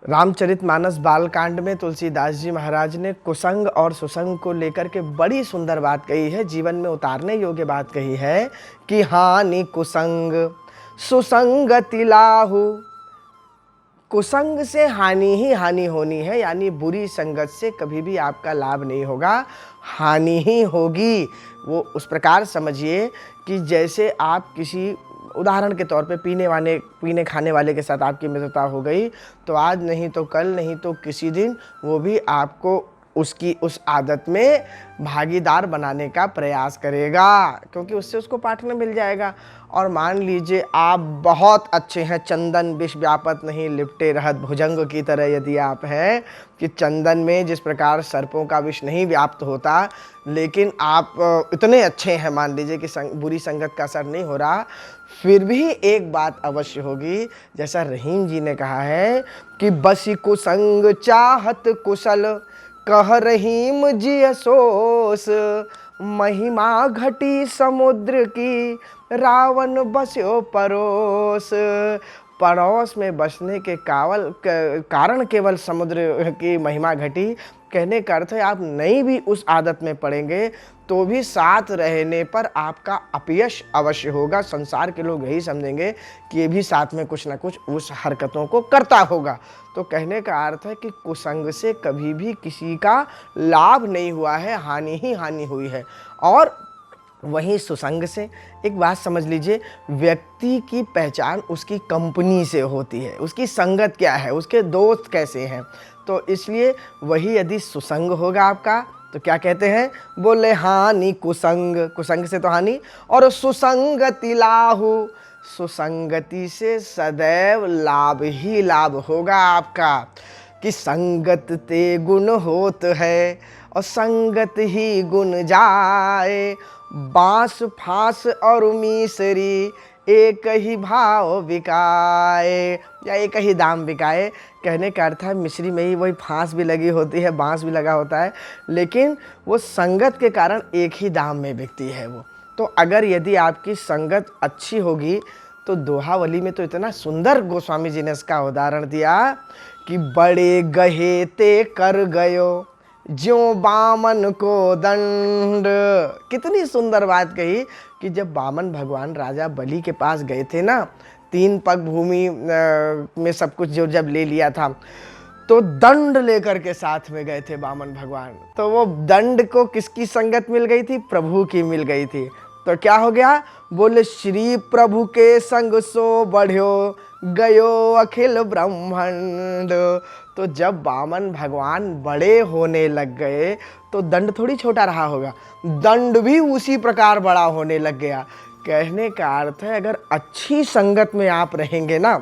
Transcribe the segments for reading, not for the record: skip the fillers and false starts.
रामचरितमानस बालकांड में तुलसीदास जी महाराज ने कुसंग और सुसंग को लेकर के बड़ी सुंदर बात कही है, जीवन में उतारने योग्य बात कही है कि हानि कुसंग सुसंगति लाहु। कुसंग से हानि ही हानि होनी है, यानी बुरी संगत से कभी भी आपका लाभ नहीं होगा, हानि ही होगी। वो उस प्रकार समझिए कि जैसे आप किसी उदाहरण के तौर पे पीने खाने वाले के साथ आपकी मित्रता हो गई, तो आज नहीं तो कल नहीं तो किसी दिन वो भी आपको उसकी उस आदत में भागीदार बनाने का प्रयास करेगा, क्योंकि उससे उसको पार्टनर मिल जाएगा। और मान लीजिए आप बहुत अच्छे हैं, चंदन विष व्यापत नहीं लिपटे रहत भुजंग की तरह यदि आप हैं कि चंदन में जिस प्रकार सर्पों का विष नहीं व्याप्त होता, लेकिन आप इतने अच्छे हैं, मान लीजिए कि बुरी संगत का असर नहीं हो रहा, फिर भी एक बात अवश्य होगी, जैसा रहीम जी ने कहा है कि बसी कुसंग चाहत कुशल कह रहीम जी असोस। महिमा घटी समुद्र की रावण बस्यो परोस। पड़ोस में बसने के कारण केवल समुद्र की महिमा घटी। कहने का अर्थ है आप नहीं भी उस आदत में पड़ेंगे तो भी साथ रहने पर आपका अपयश अवश्य होगा। संसार के लोग यही समझेंगे कि ये भी साथ में कुछ ना कुछ उस हरकतों को करता होगा। तो कहने का अर्थ है कि कुसंग से कभी भी किसी का लाभ नहीं हुआ है, हानि ही हानि हुई है। और वहीं सुसंग से एक बात समझ लीजिए, व्यक्ति की पहचान उसकी कंपनी से होती है, उसकी संगत क्या है, उसके दोस्त कैसे हैं। तो इसलिए वही यदि सुसंग होगा आपका तो क्या कहते हैं, बोले हानि कुसंग, कुसंग से तो हानि, और सुसंगति लाहु, सुसंगति से सदैव लाभ ही लाभ होगा आपका। कि संगत ते गुण होत है और संगत ही गुण जाए। बांस फांस और मीसरी एक ही भाव बिकाए, या एक ही दाम बिकाए। कहने का अर्थ है मिश्री में ही वही फांस भी लगी होती है, बांस भी लगा होता है, लेकिन वो संगत के कारण एक ही दाम में बिकती है वो। तो अगर यदि आपकी संगत अच्छी होगी तो दोहावली में तो इतना सुंदर गोस्वामी जी ने इसका उदाहरण दिया कि बड़े गहे ते कर गयो ज्यों बामन को दंड। कितनी सुंदर बात कही कि जब बामन भगवान राजा बलि के पास गए थे ना, 3 पग भूमि में सब कुछ जो जब ले लिया था, तो दंड लेकर के साथ में गए थे बामन भगवान। तो वो दंड को किसकी संगत मिल गई थी, प्रभु की मिल गई थी। तो क्या हो गया, बोले श्री प्रभु के संग सो बढ़्यो गयो अखिल ब्रह्मांड। तो जब बामन भगवान बड़े होने लग गए तो दंड थोड़ी छोटा रहा होगा, दंड भी उसी प्रकार बड़ा होने लग गया। कहने का अर्थ है अगर अच्छी संगत में आप रहेंगे ना,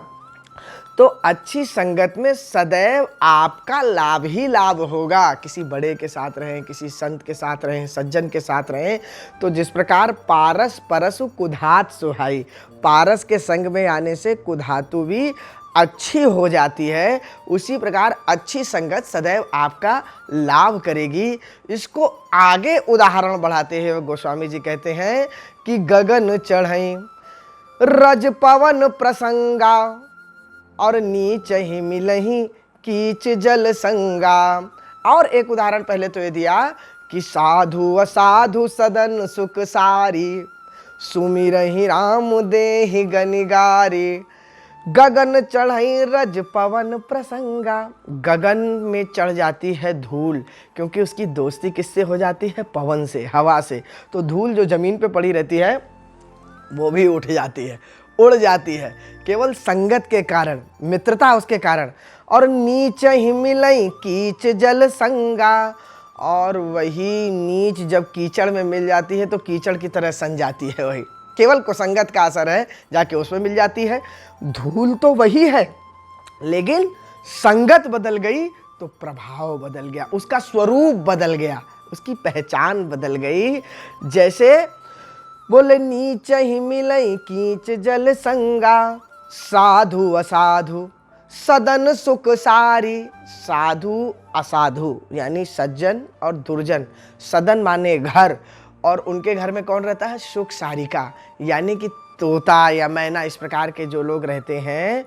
तो अच्छी संगत में सदैव आपका लाभ ही लाभ होगा। किसी बड़े के साथ रहें, किसी संत के साथ रहें, सज्जन के साथ रहें, तो जिस प्रकार पारस परसु कुधात सुहाई, पारस के संग में आने से कुधातु भी अच्छी हो जाती है, उसी प्रकार अच्छी संगत सदैव आपका लाभ करेगी। इसको आगे उदाहरण बढ़ाते हुए गोस्वामी जी कहते हैं कि गगन चढ़ई रज पवन प्रसंगा और नीच ही मिलही कीच जल संगा। और एक उदाहरण पहले तो ये दिया कि साधु असाधु सदन सुख सारी सुमिरहि राम देहि गनिगारी। गगन चढ़ई रज पवन प्रसंगा, गगन में चढ़ जाती है धूल, क्योंकि उसकी दोस्ती किससे हो जाती है, पवन से, हवा से। तो धूल जो जमीन पे पड़ी रहती है वो भी उठ जाती है, उड़ जाती है, केवल संगत के कारण, मित्रता उसके कारण। और नीच ही मिलई कीच जल संगा, और वही नीच जब कीचड़ में मिल जाती है तो कीचड़ की तरह सन जाती है, वही केवल कुसंगत का असर है, जाके उसमें मिल जाती है। धूल तो वही है, लेकिन संगत बदल गई तो प्रभाव बदल गया, उसका स्वरूप बदल गया, उसकी पहचान बदल गई। जैसे बोले नीच ही मिलई कीच जल संगा, साधु असाधु सदन सुख सारी। साधु असाधु यानी सज्जन और दुर्जन, सदन माने घर, और उनके घर में कौन रहता है, सुख सारिका, यानी कि तोता या मैना, इस प्रकार के जो लोग रहते हैं,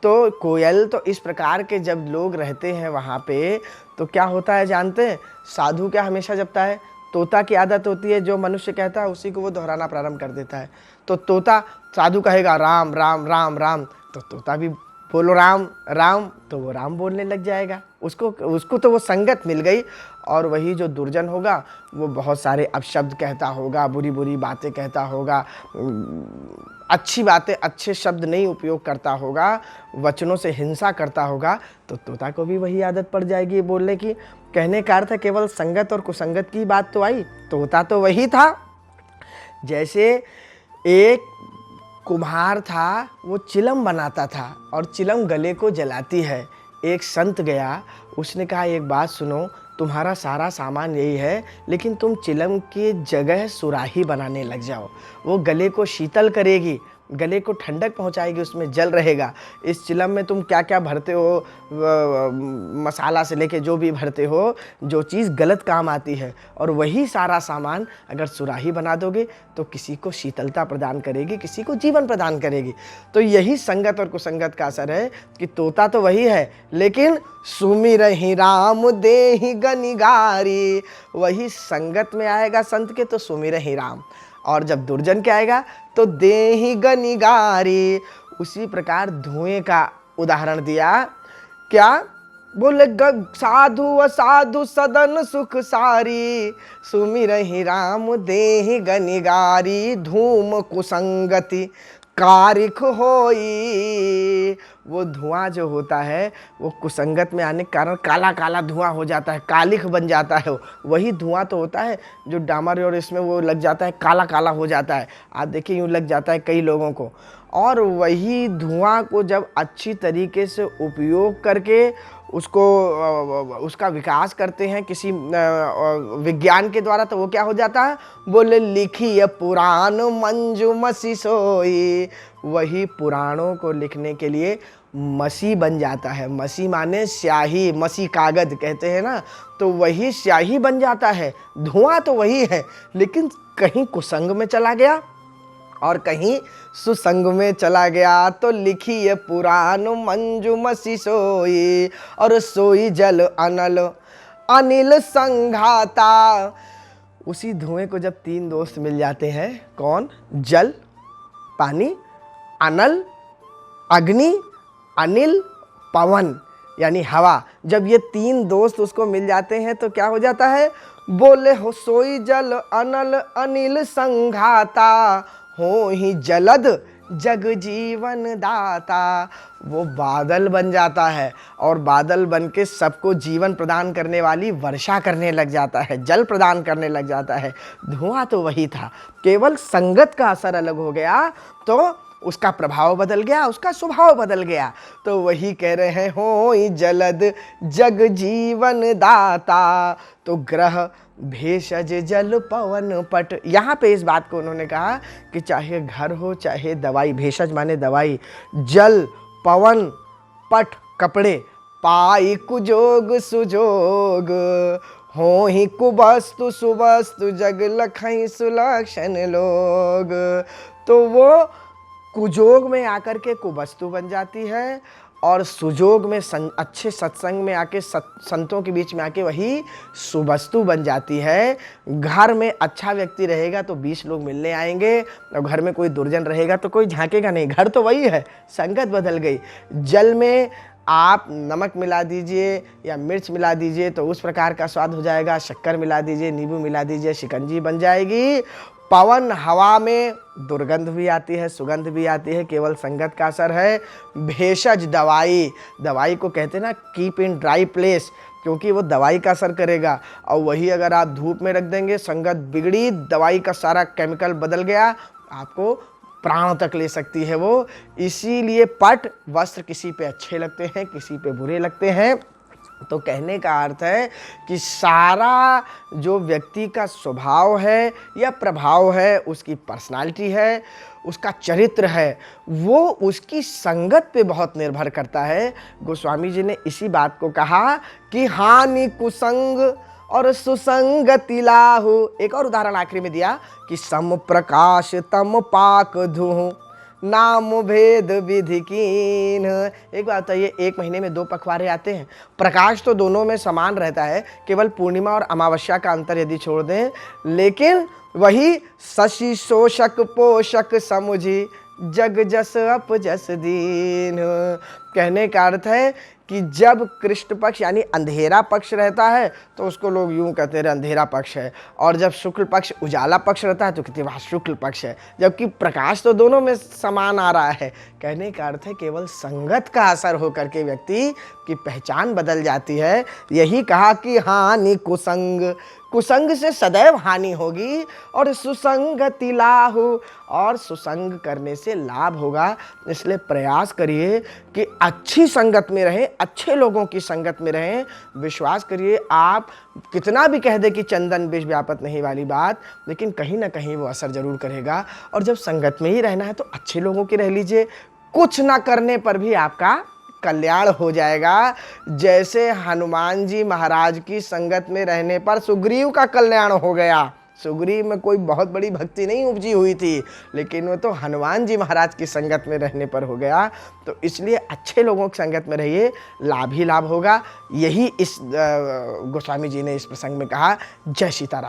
तो कोयल तो इस प्रकार के जब लोग रहते हैं वहाँ पे, तो क्या होता है जानते हैं? साधु क्या हमेशा जपता है? तोता की आदत होती है, जो मनुष्य कहता है उसी को वो दोहराना प्रारंभ कर देता है। तो तोता, साधु कहेगा राम राम राम राम, तो तोता भी बोलो राम राम, तो वो राम बोलने लग जाएगा। उसको उसको तो वो संगत मिल गई। और वही जो दुर्जन होगा वो बहुत सारे अपशब्द कहता होगा, बुरी बुरी बातें कहता होगा, अच्छी बातें, अच्छे शब्द नहीं उपयोग करता होगा, वचनों से हिंसा करता होगा। तो तोता को भी वही आदत पड़ जाएगी बोलने की। कहने का अर्थ है केवल संगत और कुसंगत की बात तो आई, तोता तो वही था। जैसे एक कुम्हार था, वो चिलम बनाता था और चिलम गले को जलाती है। एक संत गया, उसने कहा एक बात सुनो, तुम्हारा सारा सामान यही है, लेकिन तुम चिलम की जगह सुराही बनाने लग जाओ। वो गले को शीतल करेगी, गले को ठंडक पहुंचाएगी, उसमें जल रहेगा। इस चिलम में तुम क्या क्या भरते हो, मसाला से लेके जो भी भरते हो, जो चीज़ गलत काम आती है, और वही सारा सामान अगर सुराही बना दोगे तो किसी को शीतलता प्रदान करेगी, किसी को जीवन प्रदान करेगी। तो यही संगत और कुसंगत का असर है कि तोता तो वही है, लेकिन सुमिरहि राम देहि गनिगारी, वही संगत में आएगा संत के तो सुमिरहि राम, और जब दुर्जन के आएगा तो देहि गनिगारी। उसी प्रकार धुएं का उदाहरण दिया। क्या बोले? साधु असाधु सदन सुख सारी, सुमिरहि राम देहि गनिगारी, धूम कुसंगति कारिख होई। वो धुआं जो होता है वो कुसंगत में आने के कारण काला काला धुआं हो जाता है, कालिख बन जाता है। वही धुआं तो होता है जो डामर और इसमें वो लग जाता है, काला काला हो जाता है। आप देखिए यूँ लग जाता है कई लोगों को। और वही धुआं को जब अच्छी तरीके से उपयोग करके उसका विकास करते हैं किसी विज्ञान के द्वारा, तो वो क्या हो जाता है? बोले लिखिए पुराण मंजू मसी सोई। वही पुराणों को लिखने के लिए मसी बन जाता है। मसी माने स्याही, मसी कागज कहते हैं ना, तो वही स्याही बन जाता है। धुआं तो वही है, लेकिन कहीं कुसंग में चला गया और कहीं सुसंग में चला गया। तो लिखिए पुराण मंजू मसी सोई, और सोई जल अनल अनिल संघाता। उसी धुएं को जब तीन दोस्त मिल जाते हैं, कौन? जल, पानी, अनल, अग्नि, अनिल, पवन यानी हवा। जब ये तीन दोस्त उसको मिल जाते हैं तो क्या हो जाता है? बोले हो सोई जल अनल अनिल संघाता, हो ही जलद जग जीवन दाता। वो बादल बन जाता है और बादल बन के सबको जीवन प्रदान करने वाली वर्षा करने लग जाता है, जल प्रदान करने लग जाता है। धुआं तो वही था, केवल संगत का असर अलग हो गया तो उसका प्रभाव बदल गया, उसका स्वभाव बदल गया। तो वही कह रहे हैं, हो जलद जग जीवन दाता, तो ग्रह भेषज जल पवन पट। यहाँ पे इस बात को उन्होंने कहा कि चाहे घर हो चाहे दवाई, भेषज माने दवाई, जल, पवन, पट कपड़े, पाई कुजोग सुजोग, हो ही कुवस्तु सुवस्तु जग लखई सुलक्षण लोग। तो वो कुजोग में आकर के कुवस्तु बन जाती है और सुजोग में अच्छे सत्संग में आके संतों के बीच में आके वही सुवस्तु बन जाती है। घर में अच्छा व्यक्ति रहेगा तो 20 लोग मिलने आएंगे, और घर में कोई दुर्जन रहेगा तो कोई झांकेगा नहीं। घर तो वही है, संगत बदल गई। जल में आप नमक मिला दीजिए या मिर्च मिला दीजिए तो उस प्रकार का स्वाद हो जाएगा। शक्कर मिला दीजिए, नींबू मिला दीजिए, शिकंजी बन जाएगी। पवन, हवा में दुर्गंध भी आती है, सुगंध भी आती है, केवल संगत का असर है। भेषज दवाई, दवाई को कहते हैं ना कीप इन ड्राई प्लेस, क्योंकि वो दवाई का असर करेगा। और वही अगर आप धूप में रख देंगे, संगत बिगड़ी, दवाई का सारा केमिकल बदल गया, आपको प्राण तक ले सकती है वो। इसीलिए पट, वस्त्र किसी पे अच्छे लगते हैं, किसी पे बुरे लगते हैं। तो कहने का अर्थ है कि सारा जो व्यक्ति का स्वभाव है या प्रभाव है, उसकी पर्सनालिटी है, उसका चरित्र है, वो उसकी संगत पे बहुत निर्भर करता है। गोस्वामी जी ने इसी बात को कहा कि हानि कुसंग और सुसंगति लाहु। एक और उदाहरण आखिरी में दिया कि सम प्रकाश तम पाक धुह, नाम भेद विधि कीन। एक बात बताइए, एक महीने में 2 पखवाड़े आते हैं, प्रकाश तो दोनों में समान रहता है, केवल पूर्णिमा और अमावस्या का अंतर यदि छोड़ दें, लेकिन वही शशि शोषक पोषक समुझी जग जस अपजस दीन। कहने का अर्थ है कि जब कृष्ण पक्ष यानी अंधेरा पक्ष रहता है तो उसको लोग यूं कहते हैं अंधेरा पक्ष है, और जब शुक्ल पक्ष उजाला पक्ष रहता है तो कहते हैं वह शुक्ल पक्ष है, जबकि प्रकाश तो दोनों में समान आ रहा है। कहने का अर्थ है केवल संगत का असर होकर के व्यक्ति की पहचान बदल जाती है। यही कहा कि हानि कुसंग, कुसंग से सदैव हानि होगी, और सुसंगति लाहु, और सुसंग करने से लाभ होगा। इसलिए प्रयास करिए कि अच्छी संगत में रहें, अच्छे लोगों की संगत में रहें। विश्वास करिए, आप कितना भी कह दे कि चंदन विष व्यापत नहीं वाली बात, लेकिन कहीं ना कहीं वो असर जरूर करेगा। और जब संगत में ही रहना है तो अच्छे लोगों की रह लीजिए, कुछ ना करने पर भी आपका कल्याण हो जाएगा। जैसे हनुमान जी महाराज की संगत में रहने पर सुग्रीव का कल्याण हो गया। सुग्रीव में कोई बहुत बड़ी भक्ति नहीं उपजी हुई थी, लेकिन वो तो हनुमान जी महाराज की संगत में रहने पर हो गया। तो इसलिए अच्छे लोगों की संगत में रहिए, लाभ ही लाभ होगा। यही इस गोस्वामी जी ने इस प्रसंग में कहा। जय सीताराम।